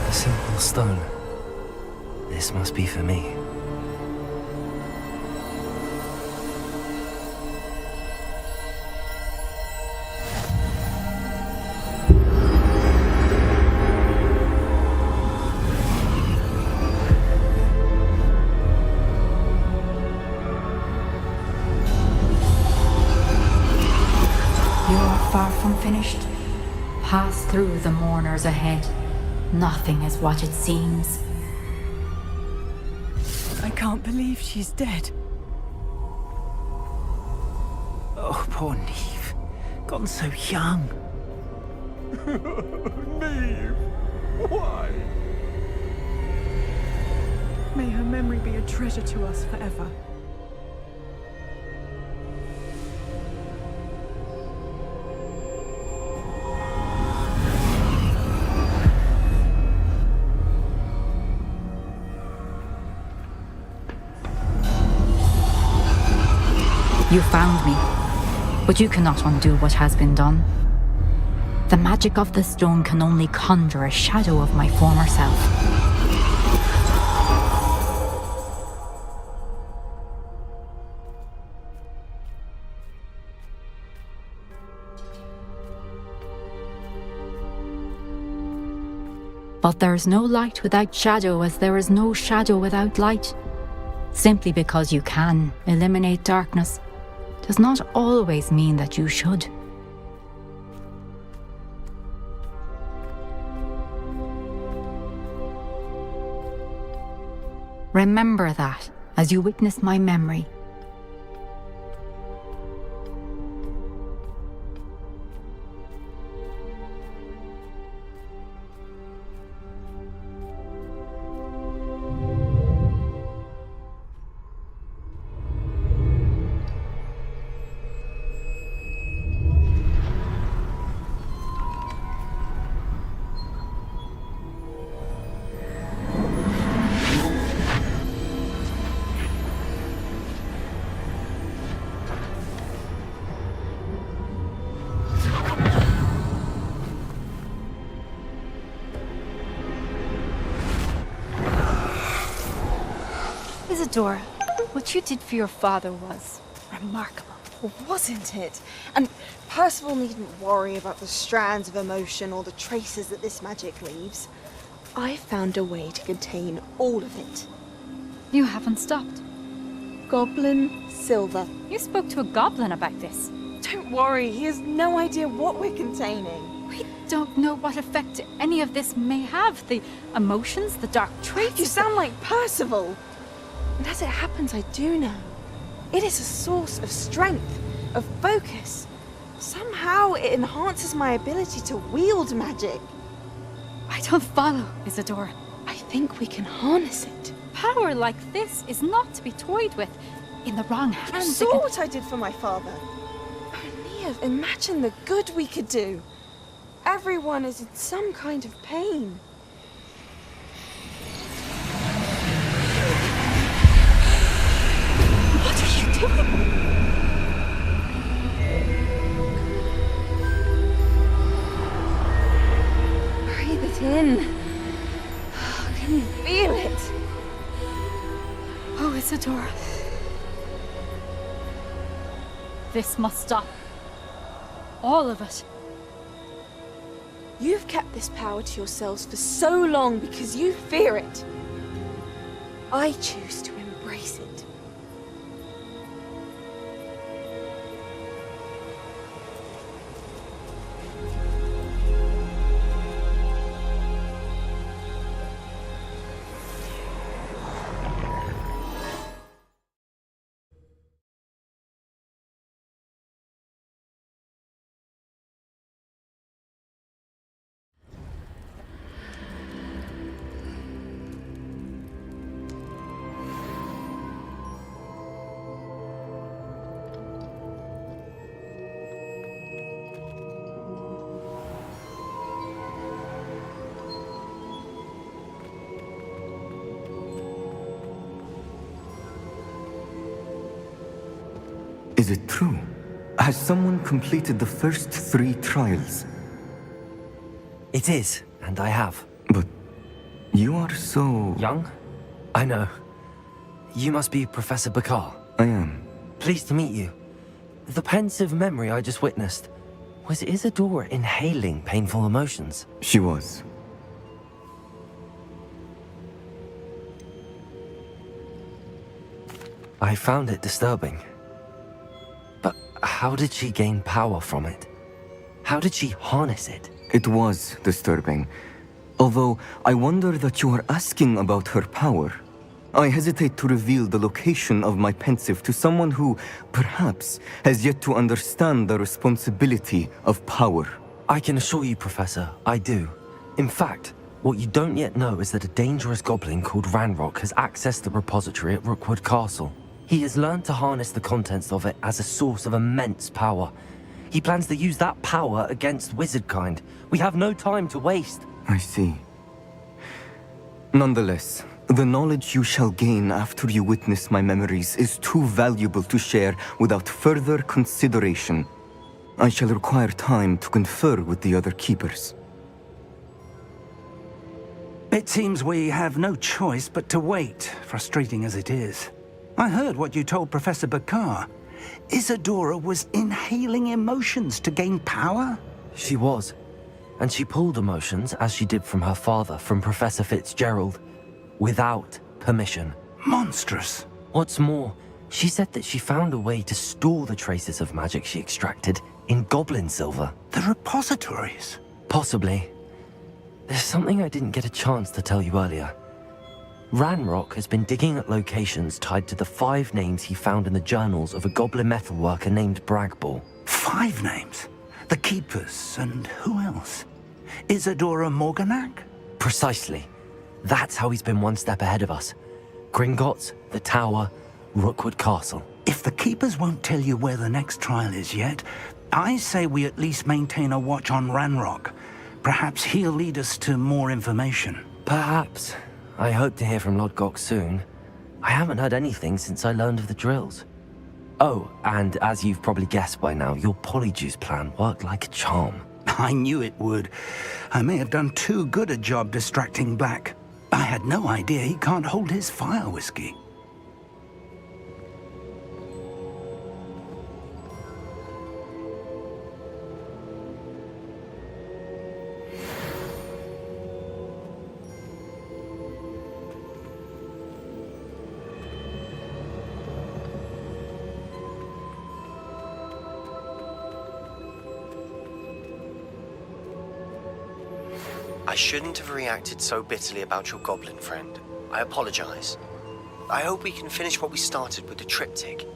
Speaker 2: A simple stone. This must be for me.
Speaker 15: You are far from finished. Pass through the mourners ahead. Nothing is what it seems.
Speaker 10: I can't believe she's dead.
Speaker 6: Oh, poor Neve. Gone so young.
Speaker 5: Neve! Why?
Speaker 10: May her
Speaker 16: memory be a treasure to us forever.
Speaker 15: You found me, but you cannot undo what has been done. The magic of the stone can only conjure a shadow of my former self. But there is no light without shadow, as there is no shadow without light. Simply because you can eliminate darkness does not always mean that you should. Remember that as you witness my memory.
Speaker 17: Isadora, what you did for your father was remarkable.
Speaker 13: Wasn't it? And Percival needn't worry about the strands of emotion or the traces that this magic leaves. I found a way to contain all of it.
Speaker 17: You haven't stopped.
Speaker 13: Goblin Silver.
Speaker 17: You spoke to a goblin about this.
Speaker 13: Don't worry, he has no idea what we're containing.
Speaker 17: We don't know what effect any of this may have. The emotions, the dark traits.
Speaker 13: You sound like Percival. And as it happens, I do know. It is a source of strength, of focus. Somehow it enhances my ability to wield magic.
Speaker 17: I don't follow, Isadora.
Speaker 13: I think we can harness it.
Speaker 17: Power like this is not to be toyed with. In the wrong hands.
Speaker 13: You saw what I did for my father. Oh, Nia, imagine the good we could do. Everyone is in some kind of pain.
Speaker 17: What are you doing?
Speaker 13: Breathe it in. Can you feel it?
Speaker 17: Oh, Isadora. This must stop. All of it.
Speaker 13: You've kept this power to yourselves for so long because you fear it. I choose to embrace it.
Speaker 18: Is it true? Has someone completed the first 3 trials?
Speaker 2: It is, and I have.
Speaker 18: But you are so...
Speaker 2: Young? I know. You must be Professor Bakar.
Speaker 18: I am.
Speaker 2: Pleased to meet you. The pensive memory I just witnessed, was Isadora inhaling painful emotions?
Speaker 18: She was.
Speaker 2: I found it disturbing. But how did she gain power from it? How did she harness it?
Speaker 18: It was disturbing. Although I wonder that you are asking about her power. I hesitate to reveal the location of my pensive to someone who, perhaps, has yet to understand the responsibility of power.
Speaker 2: I can assure you, Professor, I do. In fact, What you don't yet know is that a dangerous goblin called Ranrock has accessed the repository at Rookwood Castle. He has learned to harness the contents of it as a source of immense power. He plans to use that power against wizardkind. We have no time to waste.
Speaker 18: I see. Nonetheless, the knowledge you shall gain after you witness my memories is too valuable to share without further consideration. I shall require time to confer with the other keepers.
Speaker 7: It seems we have no choice but to wait, frustrating as it is. I heard what you told Professor Bakar. Isadora was inhaling emotions to gain power?
Speaker 2: She was. And she pulled emotions, as she did from her father, from Professor Fitzgerald, without permission.
Speaker 7: Monstrous.
Speaker 2: What's more, she said that she found a way to store the traces of magic she extracted in goblin silver.
Speaker 7: The repositories?
Speaker 2: Possibly. There's something I didn't get a chance to tell you earlier. Ranrock has been digging at locations tied to the 5 names he found in the journals of a goblin metalworker named Bragball.
Speaker 7: 5 names? The Keepers, and who else? Isadora Morganac?
Speaker 2: Precisely. That's how he's been one step ahead of us. Gringotts, the Tower, Rookwood Castle.
Speaker 7: If the Keepers won't tell you where the next trial is yet, I say we at least maintain a watch on Ranrock. Perhaps he'll lead us to more information.
Speaker 2: Perhaps. I hope to hear from Lodgok soon. I haven't heard anything since I learned of the drills. Oh, and as you've probably guessed by now, your Polyjuice plan worked like a charm.
Speaker 7: I knew it would. I may have done too good a job distracting Black. I had no idea he can't hold his fire whiskey.
Speaker 4: I shouldn't have reacted so bitterly about your goblin friend. I apologize. I hope we can finish what we started with the triptych.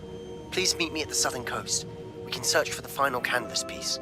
Speaker 4: Please meet me at the southern coast. We can search for the final canvas piece.